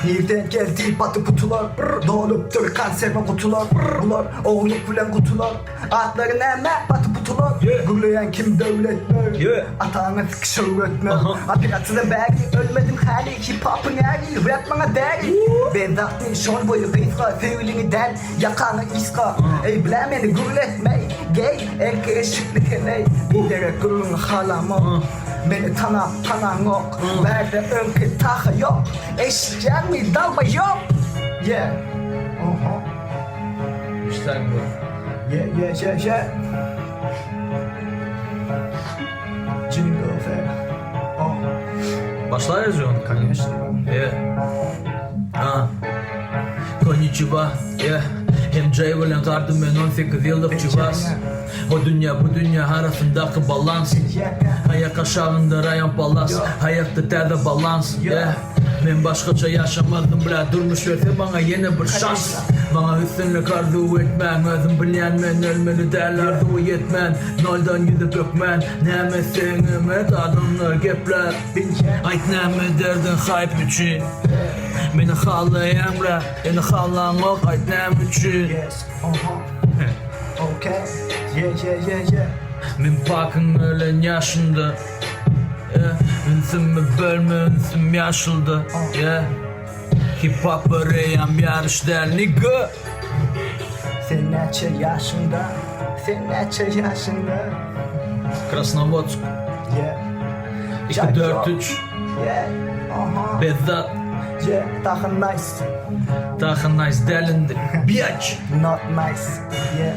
Nereden geldi batı putular? Doluptur kanserme kutular. Bunlar oğluk bilen kutular. Adları neme batı putular. Gürleyen kim devletler? Atağına sıkış öğretmen. Apiratsızın beri ölmedim hali. Hip hop'un eri rap bana deri. Ben vaktin şon boyu kıyıska. Feylini del yakanı iska. Ey bilemeni gürletmeyi. Gay erkeğe şıklık eley. İderek gürün halamı. Beni tanan yok. Verdi önkü taha yok. Eşeceğim mi dalma yok. Yeah. İşte bu. Yeah. Jingle bell. Başlar yazıyorsun. Конечно. Konnichiwa. MJ bilen kardım ben 18 yıllık çivas. O dünya bu dünya arasındaki balans. Ayak aşağında rayon palas. Hayatta terde balans. Ben başkaça yaşamadım bile durmuş verse bana yeni bir şans. Bana üstünlük arzu etmen. Özüm bilen men ölmeli derlerdi o yetmen. Noldan yüzü kökmen. Neme senime kadınlar gepler. Ait neme derdin hype için. Beni xallayan bile, beni xallanmaq ait nəm üçün. Yes. Okay. Yeah. Min pakın ölen yaşında. Ünsümü bölme, ünsüm yaşıldı. Hip hop arayam yarış der nigga. Sen neçe yaşında? Krasnovodsk. Yeah. 2-4-3. Yeah. Bezzat. Yeah. Daha nice. Daha nice delindi. Bitch. Not nice. Yeah.